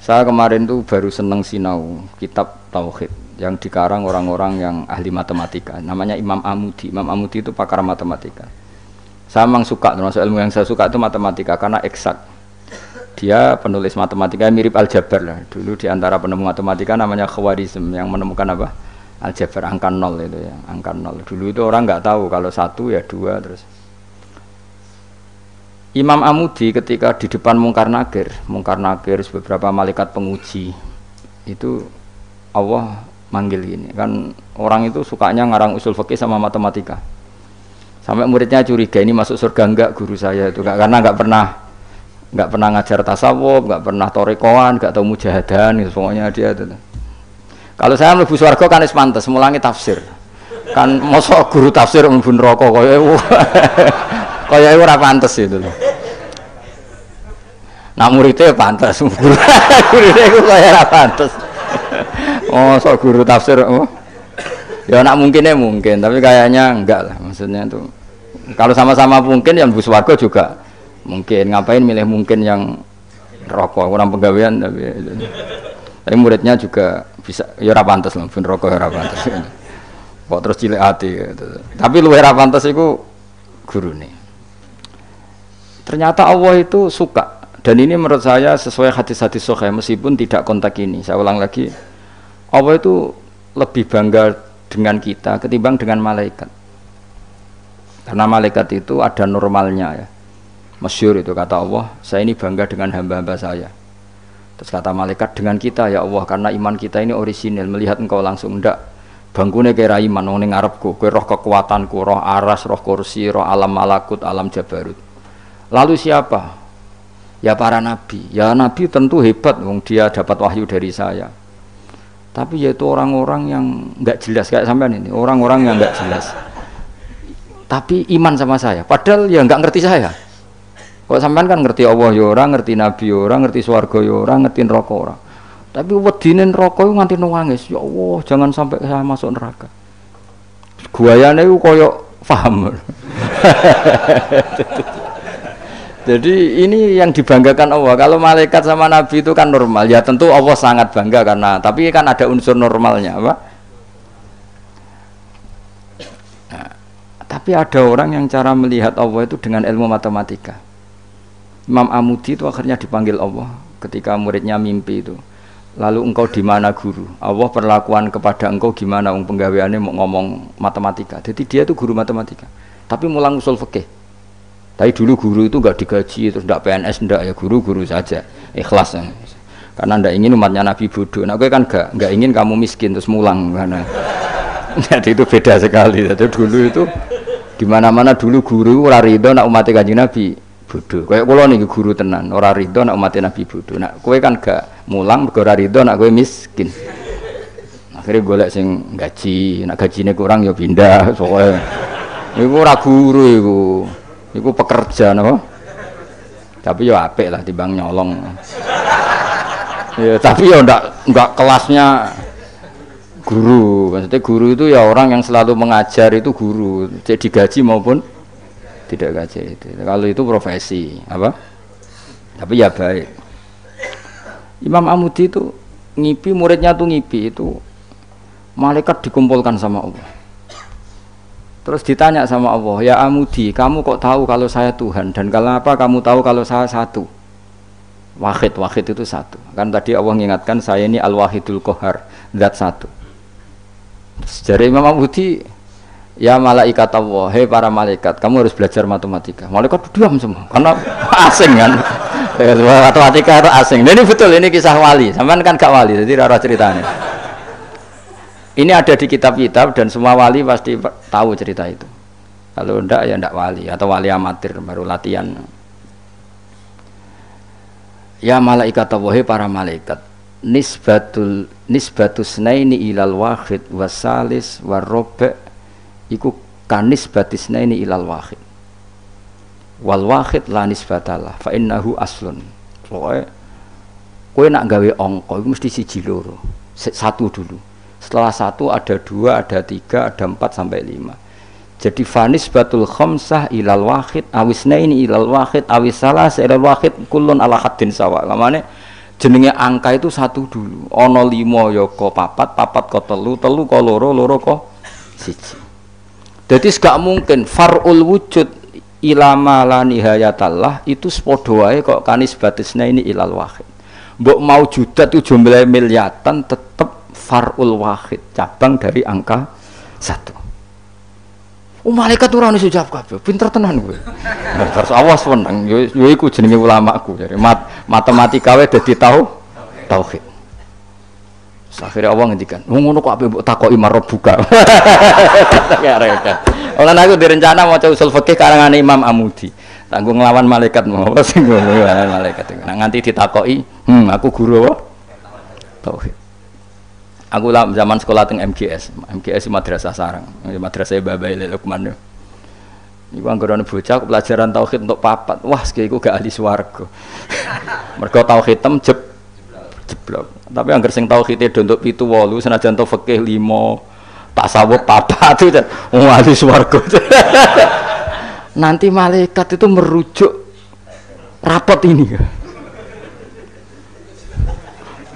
Saya kemarin tuh baru seneng sinau kitab Tauhid yang dikarang orang-orang yang ahli matematika. Namanya Imam Amudi. Imam Amudi itu pakar matematika. Saya memang suka, termasuk ilmu yang saya suka itu matematika karena eksak. Dia penulis matematika mirip aljabar lah. Dulu di antara penemu matematika namanya Khwarizm yang menemukan apa? Aljabar angka nol itu ya, angka nol. Dulu itu orang nggak tahu kalau satu ya dua terus. Imam Amudi ketika di depan Mungkar Nakir beberapa malaikat penguji itu Allah manggil gini kan, orang itu sukanya ngarang usul fikih sama matematika sampai muridnya curiga ini masuk surga enggak guru saya itu karena nggak pernah ngajar tasawuf, nggak pernah torekoan, nggak tahu mujahadan gitu, pokoknya dia itu. Kalau saya mlebu swarga kan wis pantes mulangi tafsir kan, mosok guru tafsir mlebu neraka kaya ora pantes itu loh. Nah muridnya pantes, muridnya itu kaya ora pantes. Oh, sok guru tafsir, oh. Ya nak mungkinnya mungkin, tapi kayaknya enggak lah. Maksudnya itu kalau sama-sama mungkin yang bus warga juga mungkin. Ngapain milih mungkin yang rokok kurang penggawean tapi muridnya juga bisa ya ora pantes lah, pun rokok ora pantes. Kok terus cilik hati gitu. Tapi luwih ora pantes iku gurune. Ternyata Allah itu suka, dan ini menurut saya sesuai hadis-hadis sahih meskipun tidak kontak ini. Saya ulang lagi, Allah itu lebih bangga dengan kita ketimbang dengan malaikat. Karena malaikat itu ada normalnya ya. Masyhur itu kata Allah, saya ini bangga dengan hamba-hamba saya. Terus kata malaikat dengan kita ya Allah, karena iman kita ini orisinil, melihat engkau langsung ndak bangkune kira iman wong ning ngarepku, kowe roh kekuatanku, roh aras, roh kursi, roh alam malakut, alam jabarut. Lalu siapa? Ya para nabi. Ya nabi tentu hebat, wong dia dapat wahyu dari saya. Tapi yaitu orang-orang yang enggak jelas kayak sampean ini, orang-orang yang enggak jelas. Tapi iman sama saya, padahal ya enggak ngerti saya. Kok sampean kan ngerti Allah ya ora, ngerti nabi ya ora, ngerti swarga ya ora, ngerti neraka ora. Tapi wedine neraka iku nganti nangis, ya Allah, jangan sampai saya masuk neraka. Guayane iku koyo paham. Jadi ini yang dibanggakan Allah. Kalau malaikat sama nabi itu kan normal. Ya tentu Allah sangat bangga karena, tapi kan ada unsur normalnya, apa? Nah, tapi ada orang yang cara melihat Allah itu dengan ilmu matematika. Imam Amudi itu akhirnya dipanggil Allah ketika muridnya mimpi itu. Lalu engkau di mana guru? Allah perlakuan kepada engkau gimana? Penggaweannya mau ngomong matematika. Jadi dia itu guru matematika. Tapi mulang usul fikih. Tapi dulu guru itu enggak digaji, terus enggak PNS, enggak ya guru-guru saja, ikhlas ya. Karena enggak ingin umatnya Nabi bodoh. Nah, gue kan enggak ingin kamu miskin terus mulang karena jadi itu beda sekali. Jadi dulu itu di mana-mana dulu guru ora rido nak umat Kanjeng Nabi bodoh. Kayak kula niki guru tenan, ora rido nak umat Nabi bodoh. Nah, kowe kan enggak mulang mergo ora rido nak kowe miskin. Akhirnya golek sing gaji, nak gajine kurang ya pindah soalnya. Iku ora guru iku. Iku pekerja no? Tapi ya apik lah timbang nyolong. Ya, tapi ya enggak kelasnya guru. Maksudnya guru itu ya orang yang selalu mengajar itu guru, jadi gaji maupun tidak gaji itu. Kalau itu profesi apa? Tapi ya baik. Imam Amudi itu ngipi, muridnya tuh ngipi itu malaikat dikumpulkan sama Allah. Terus ditanya sama Allah, ya Amudi, kamu kok tahu kalau saya Tuhan, dan kenapa kamu tahu kalau saya satu? Wahid itu satu. Kan tadi Allah mengingatkan saya ini Al-Wahidul Qahar, zat satu. Dari Imam Amudi, ya malaikat Allah, hei para malaikat, kamu harus belajar matematika. Malaikat diam semua, karena asing kan. Matematika itu asing. Ini betul, ini kisah wali. Sampai kan gak wali, jadi rara ceritanya. Ini ada di kitab-kitab dan semua wali pasti tahu cerita itu. Kalau enggak ya enggak wali atau wali amatir baru latihan. Ya malaikat Allah, para malaikat, nisbatus naini ilal wahid wasalis warrobe iku kanisbatis naini ilal wahid. Wal wahid la nisbatalah fa innahu aslun. Pokoke kowe nak gawe angka iku mesti siji loro. Satu dulu. Setelah satu ada dua, ada tiga, ada 4 sampai 5. Jadi fanis batul khamsah ilal wahid awisna ini ilal wahid awisalah ilal wahid kulun ala haddin sawa. Kamane jenenge angka itu satu dulu. Ana 5 ya kok 4, 4 kok 3, 3 kok 2, 2 kok 1. Jadi gak mungkin far'ul wujud ilama la nihayatallah itu sepodo wae kok kanis batisnya ini ilal wahid. Mbok mau judat itu jumlah miliatan tetap far'ul wahid, cabang dari angka 1. Malaikat ora ono sujud kabeh, pinter tenan kowe. Terus awas wenang, yo iku jenenge ulamaku. Jadi matematika wae dadi tauhid. Akhirnya Allah ngendikan, ngono kok ape mbok takoki marbuka. Ya rek. Olan aku direncana maca usul fikih karangane Imam Amudi. Tanggung nglawan malaikat mau sing nglawan malaikat. Nah nganti ditakoki, aku guru apa? Tauhid. Aku lah zaman sekolah teng MGS Madrasah Sarang, madrasah Babai Lukman. Iku anggere ana bocah pelajaran tauhid untuk 4. Wah, iku gak ahli swarga. Mergo tauhid jeblok. Tapi anggere sing tauhide untuk 7 8 senajan tau fikih 5, tasawuf 4 itu ahli swarga. Nanti malaikat itu merujuk rapot ini.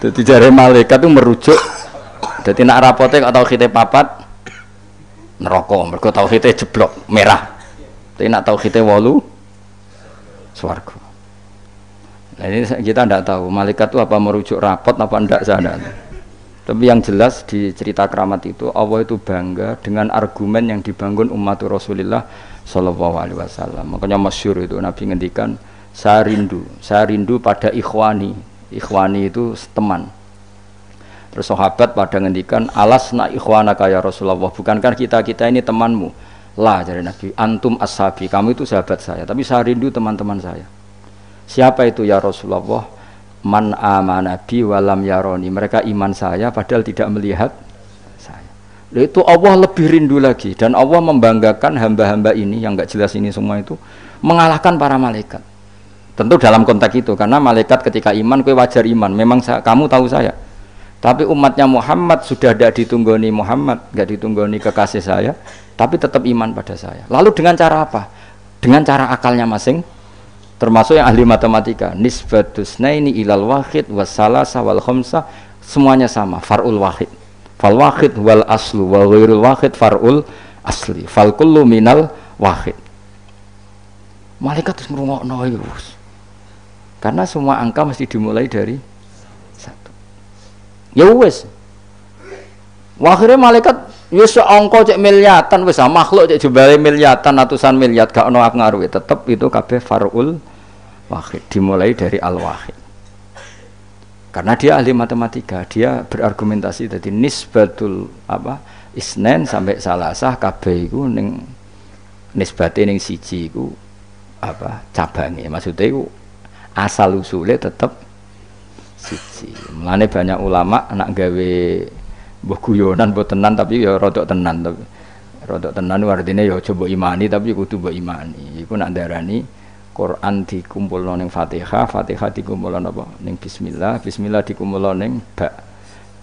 Jadi jare malaikat itu merujuk. Jadi nak rapote kok tauhide 4 neraka, mergo tauhide jeblok merah. Tapi nak tauhide 8 swarga. Nah ini kita tidak tahu malaikat itu apa merujuk rapot apa enggak saya. Tapi yang jelas di cerita keramat itu Allah itu bangga dengan argumen yang dibangun umat Rasulullah Shallallahu Alaihi Wasallam. Makanya masyhur itu Nabi ngendikan saya rindu pada ikhwani. Ikhwani itu teman. Terus sahabat pada ngendikan alasna ikhwanaka ya Rasulullah, bukankah kita ini temanmu? Lah dari Nabi, antum ashabi, kamu itu sahabat saya, tapi saya rindu teman-teman saya. Siapa itu ya Rasulullah? Man amana bi walam yaroni, mereka iman saya padahal tidak melihat saya. Lalu itu Allah lebih rindu lagi, dan Allah membanggakan hamba-hamba ini yang enggak jelas ini semua itu mengalahkan para malaikat. Tentu dalam konteks itu, karena malaikat ketika iman, kowe wajar iman, memang kamu tahu saya. Tapi umatnya Muhammad sudah tidak ditunggoni Muhammad, nggak ditunggoni kekasih saya, tapi tetap iman pada saya. Lalu dengan cara apa? Dengan cara akalnya masing, termasuk yang ahli matematika. Nisbatus naini ilal wahid wassalasa wal khamsa, semuanya sama, far'ul wahid. Fal wahid wal aslu wa ghairul wahid far'ul asli. Fal kullu minal wahid. Malaikat terus ngrungokno iki, karena semua angka mesti dimulai dari ya wis. Akhirnya malaikat ya seangka cek miliatan wis makhluk cek jumlahe miliatan ratusan miliar gak ono ngaruhi, tetep itu kabeh far'ul wahid, dimulai dari al-wahid. Karena dia ahli matematika, dia berargumentasi tadi nisbatul isnen sampai salasah kabeh iku ning nisbate ning siji iku cabange. Maksudnya iku asal usule tetep siji. Mulane banyak ulama anak gawe mbah guyonan mbok tenan tapi ya rodok tenan, tapi rodok tenan artine ya coba imani tapi kudu mbok imani. Iku nak ndarani Quran dikumpulno ning Fatihah, Fatihah dikumpulno apa ning bismillah, bismillah dikumpulno ning ba.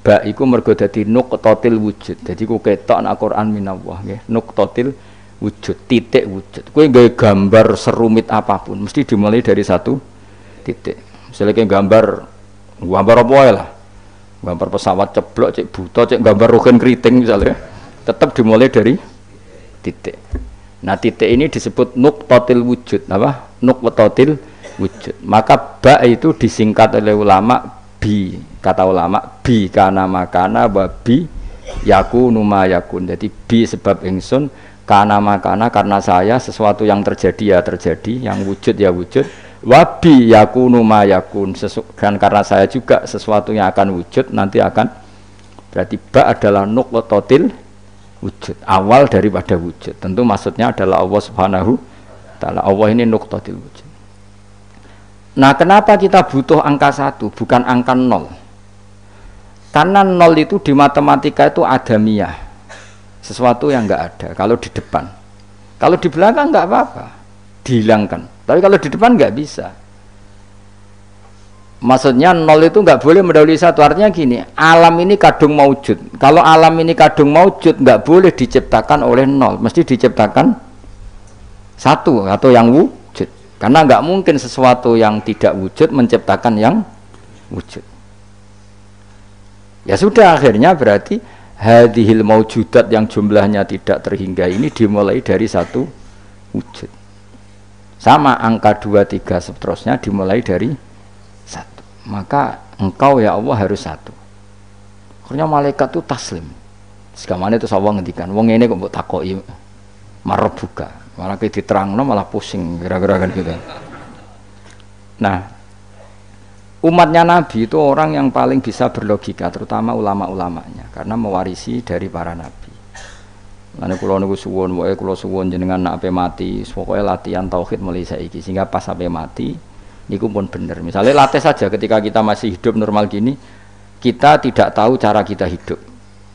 Ba iku mergo dadi nuqtatil wujud. Dadi ku ketok nak Quran minallah nggih, nuqtatil wujud, titik wujud. Kowe gawe gambar serumit apapun mesti dimulai dari satu titik. Misalnya kayak gambar apa ya lah, gambar pesawat ceblok, cek buta, cek gambar rugen keriting misalnya, tetap dimulai dari titik. Nah titik ini disebut nuqtatil wujud, apa? Nuqtatil wujud. Maka ba itu disingkat oleh ulama bi, kata ulama bi kana makana wa bi yakunu ma yakun. Jadi bi sebab ingsun, kana makana karena saya sesuatu yang terjadi ya terjadi, yang wujud ya wujud. Wabi yakunu ma yakun, dan karena saya juga sesuatu yang akan wujud nanti akan, berarti ba adalah nuqtatil wujud, awal daripada wujud. Tentu maksudnya adalah Allah Subhanahu taala. Allah ini nuqtatil wujud. Nah kenapa kita butuh angka 1 bukan angka 0? Karena 0 itu di matematika itu adamiyah, sesuatu yang enggak ada kalau di depan. Kalau di belakang enggak apa-apa, dihilangkan. Tapi kalau di depan nggak bisa. Maksudnya 0 itu nggak boleh mendahului 1. Artinya gini, alam ini kadung maujud. Kalau alam ini kadung maujud nggak boleh diciptakan oleh 0, mesti diciptakan 1 atau yang wujud. Karena nggak mungkin sesuatu yang tidak wujud menciptakan yang wujud. Ya sudah, akhirnya berarti hadhil maujudat yang jumlahnya tidak terhingga ini dimulai dari satu wujud. Sama angka 2, 3 seterusnya dimulai dari satu. Maka engkau ya Allah harus satu. Akhirnya malaikat itu taslim. Segamane itu Allah ngendikan, wong ini kok mbok takoki marep buka. Malah kayak diterangno malah pusing kira-kira kan gitu. Nah, umatnya Nabi itu orang yang paling bisa berlogika, terutama ulama-ulamanya, karena mewarisi dari para nabi. Lan kula niku suwun, wae kula suwun jenengan nek ape mati, pokoke latihan tauhid mulai saiki sehingga pas ape mati niku pun bener. Misalnya latih saja ketika kita masih hidup normal gini, kita tidak tahu cara kita hidup.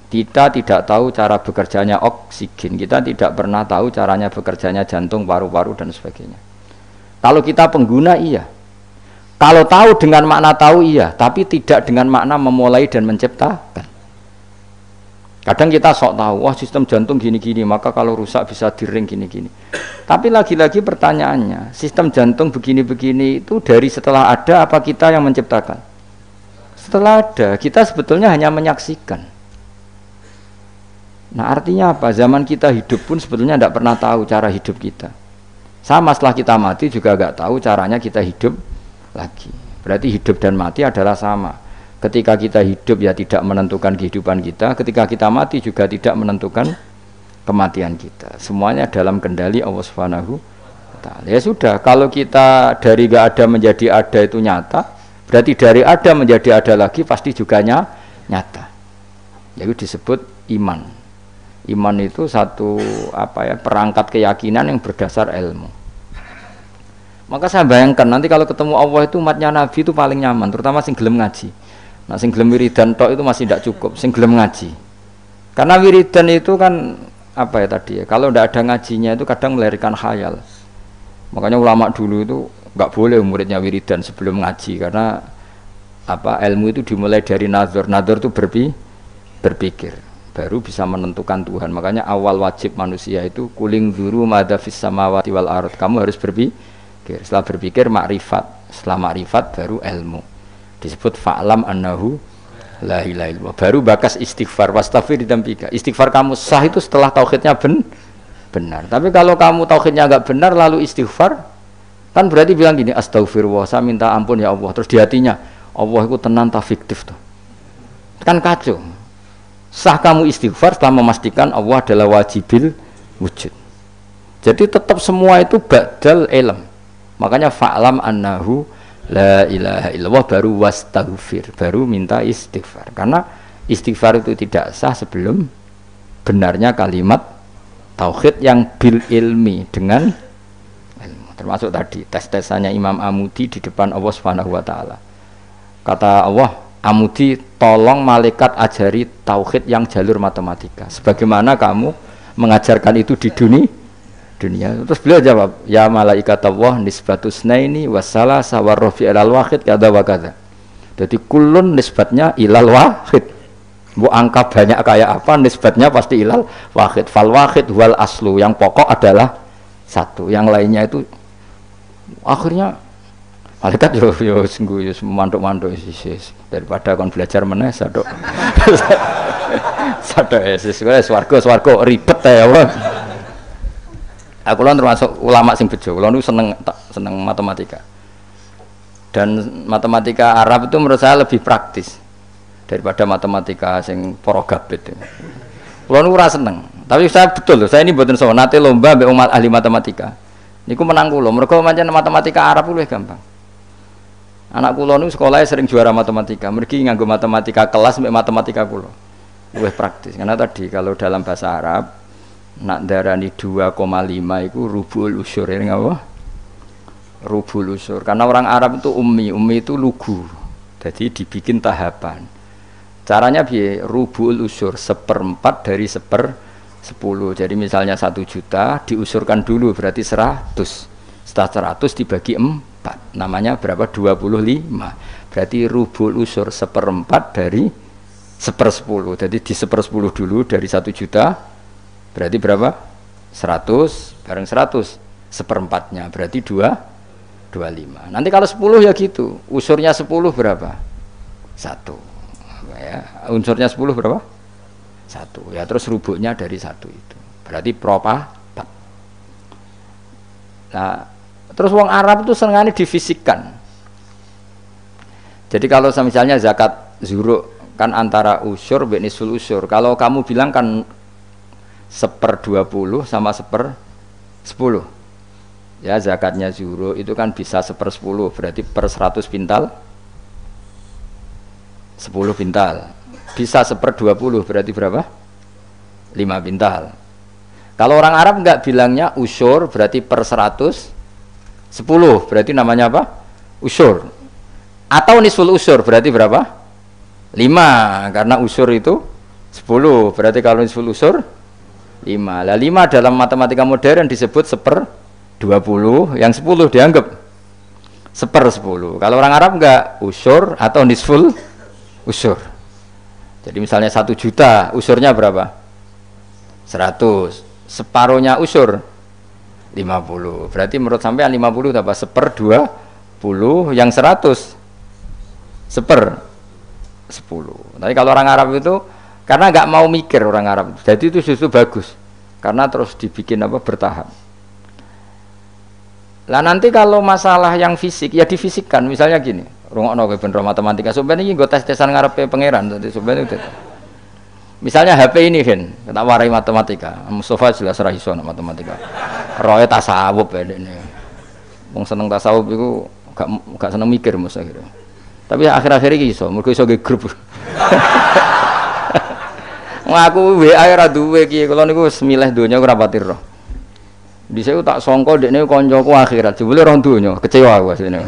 Kita tidak tahu cara bekerjanya oksigen, kita tidak pernah tahu caranya bekerjanya jantung, paru-paru dan sebagainya. Kalau kita pengguna iya. Kalau tahu dengan makna tahu iya, tapi tidak dengan makna memulai dan menciptakan. Kadang kita sok tahu, wah sistem jantung gini-gini, maka kalau rusak bisa diring gini-gini. Tapi lagi-lagi pertanyaannya, sistem jantung begini-begini itu dari setelah ada apa kita yang menciptakan? Setelah ada, kita sebetulnya hanya menyaksikan. Nah artinya apa? Zaman kita hidup pun sebetulnya tidak pernah tahu cara hidup kita. Sama setelah kita mati juga nggak tahu caranya kita hidup lagi. Berarti hidup dan mati adalah sama. Ketika kita hidup ya tidak menentukan kehidupan kita, ketika kita mati juga tidak menentukan kematian kita. Semuanya dalam kendali Allah Subhanahu wa Ta'ala. Ya sudah, kalau kita dari nggak ada menjadi ada itu nyata, berarti dari ada menjadi ada lagi pasti juga nyata. Itu disebut iman. Iman itu satu perangkat keyakinan yang berdasar ilmu. Maka saya bayangkan nanti kalau ketemu Allah itu umatnya Nabi itu paling nyaman, terutama sing gelem ngaji. Nah sing gelem wiridan tok itu masih tidak cukup, sing gelem ngaji. Karena wiridan itu kan kalau tidak ada ngajinya itu kadang melahirkan khayal. Makanya ulama dulu itu nggak boleh muridnya wiridan sebelum ngaji, karena ilmu itu dimulai dari nazar. Nazar itu berpikir. Baru bisa menentukan Tuhan. Makanya awal wajib manusia itu kuling dzuru madza fis samawati wal ardh. Kamu harus berpikir. Setelah berpikir makrifat. Setelah makrifat baru ilmu. Disebut fa'lam annahu la ilaha illallah. Baru bakas istighfar, wastaghfir dzambika. Istighfar kamu sah itu setelah tauhidnya benar. Tapi kalau kamu tauhidnya enggak benar lalu istighfar, kan berarti bilang gini, astaghfirullah, saya minta ampun ya Allah. Terus di hatinya, Allah itu tenan ta fiktif tuh. Kan kacau. Sah kamu istighfar setelah memastikan Allah adalah wajibil wujud. Jadi tetap semua itu badal ilm. Makanya fa'lam annahu la ilaha illallah baru wastaghfir, baru minta istighfar. Karena istighfar itu tidak sah sebelum benarnya kalimat tauhid yang bil ilmi dengan ilmu. Termasuk tadi tes-tesannya Imam Amudi di depan Allah Subhanahu wa Ta'ala. Kata Allah, Amudi, tolong malaikat ajari tauhid yang jalur matematika sebagaimana kamu mengajarkan itu di dunia. Terus beliau jawab, ya malaikat Allah nisbatus naini wassalasa warrafi ilal wahid kada wa kada. Jadi kulun nisbatnya ilal wahid. Bu angka banyak kayak apa nisbatnya pasti ilal wahid. Fal wahid wal aslu, yang pokok adalah satu, yang lainnya itu akhirnya malaikat yo sungguh mantuk-mantuk daripada kon belajar meneh sadok. Sadok swarga ribet ya Allah. Aku lan termasuk ulama sing bejo. Kula niku seneng matematika. Dan matematika Arab itu menurut saya lebih praktis daripada matematika sing para gabit. Kula niku ora seneng. Tapi saya betul, saya ini mboten sowan nate lomba mbek umat ahli matematika. Niku menang kula. Mergo pancen matematika Arab luwih gampang. Anak kula niku sekolahnya sering juara matematika. Mergi nganggo matematika kelas mbek matematika kula. Luwih praktis. Karena tadi kalau dalam bahasa Arab nak darani 2,5 itu rubul usur ya ngapa? Rubul usur. Karena orang Arab itu ummi itu lugu. Jadi dibikin tahapan. Caranya piye? Rubul usur 1/4 dari 1/10. Jadi misalnya 1 juta diusurkan dulu berarti 100. Setelah 100 dibagi 4. Namanya berapa? 25. Berarti rubul usur 1/4 dari 1/10. Jadi di 1/10 dulu dari 1 juta. Berarti berapa? 100 bareng 100 1/4-nya berarti 25. Nanti kalau 10 ya gitu. Usurnya 10 berapa? 1. Ya, unsurnya 10 berapa? 1. Ya terus rubuknya dari 1 itu. Berarti propapat. Nah, terus wong Arab itu senengane difisikkan. Jadi kalau misalnya zakat zuruk kan antara usyur dan nisful usyur. Kalau kamu bilang kan 1/20 sama 1/10. Ya zakatnya zuruk itu kan bisa 1/10, berarti per 100 pintal 10 pintal. Bisa 1/20 berarti berapa? 5 pintal. Kalau orang Arab enggak bilangnya usyur berarti per 100 10, berarti namanya apa? Usyur. Atau nisful usyur berarti berapa? 5, karena usyur itu 10, berarti kalau nisful usyur 5. Lah 5 dalam matematika modern disebut 1/20, yang 10 dianggap 1/10. Kalau orang Arab enggak usyur atau nisful usyur. Jadi misalnya 1 juta, usyurnya berapa? 100. Separuhnya usyur 50. Berarti menurut sampean 50 apa? 1/20, yang 100 1/10. Tapi kalau orang Arab itu karena nggak mau mikir orang Arab, jadi itu justru bagus karena terus dibikin apa bertahap. Lah nanti kalau masalah yang fisik ya difisikkan, misalnya gini, rungokno kowe ben matematika, sebenarnya iki nggo tes-tesan ngarepe pangeran, dadi sebenarnya itu. Misalnya HP ini kan, kita warai matematika, Mustafa jelas ra iso matematika. Roe tasawuf ya ini. Wong seneng tasawuf itu gak seneng mikir mesti akhirnya. Tapi akhir-akhir iki iso, mergo iso ge grup. Aku WA ora duwe iki, kula niku wis milih donya ora pati roh. Dhisik tak sangka dekne kancaku akhirat, jebule roh donya, kecewa aku asline.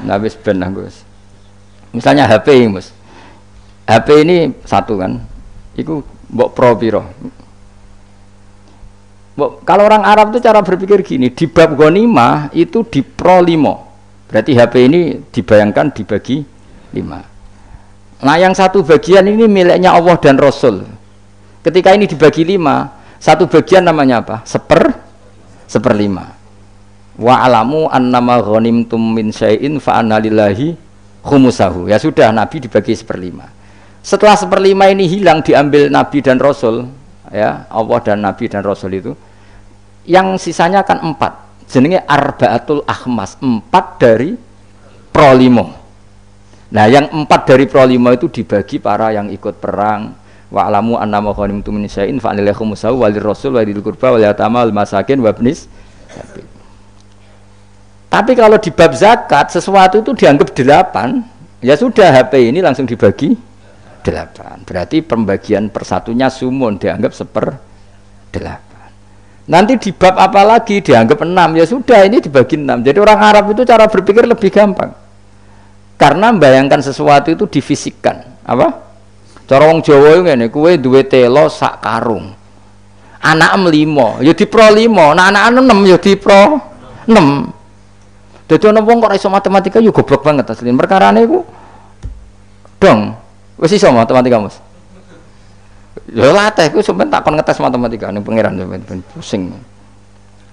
Nah wis ben aku wis. Misalnya HP Mas. HP ini 1 kan. Iku mbok pro piro? Kalau orang Arab itu cara berpikir gini, di bab ghanimah itu di pro 5. Berarti HP ini dibayangkan dibagi 5. Nah yang 1 bagian ini miliknya Allah dan Rasul. Ketika ini dibagi 5, 1 bagian namanya apa? 1/5. Wa alamu annama ghanimtum min syai'in fa anna lillahi khumusahu. Ya sudah, Nabi dibagi 1/5. Setelah 1/5 ini hilang, diambil Nabi dan Rasul, ya Allah dan Nabi dan Rasul itu, yang sisanya kan 4. Jenenge arba'atul akhmas, 4 dari pro 5. Nah yang 4 dari pro 5 itu dibagi para yang ikut perang. Wa alamu annama ghanimtum min syai'in fa anna lillahi khumusahu walir rasul wa dzil qurba wal yatama wal masakin wa ibnis sabil. Tapi kalau di bab zakat sesuatu itu dianggap 8, ya sudah HP ini langsung dibagi 8. Berarti pembagian persatunya sumun, dianggap 1/8. Nanti di bab apa lagi dianggap 6, ya sudah ini dibagi 6. Jadi orang Arab itu cara berpikir lebih gampang. Karena membayangkan sesuatu itu difisikkan. Apa? Cara wong Jawa itu ngene, kowe duwe telo sak karung. Anak 5, ya di pro 5. Nah anak 6 ya di pro 6. Dadi ana wong kok iso matematika yo goblok banget asline. Perkarane iku dong wis iso matematika Mas. Ya latih ku sampeyan takon ngetes matematika ning pangeran sampeyan pusing.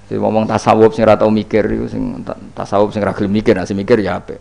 Jadi ngomong tasawuf sing ora tau mikir iku sing tasawuf sing ra gelem mikir, nek mikir ya apik.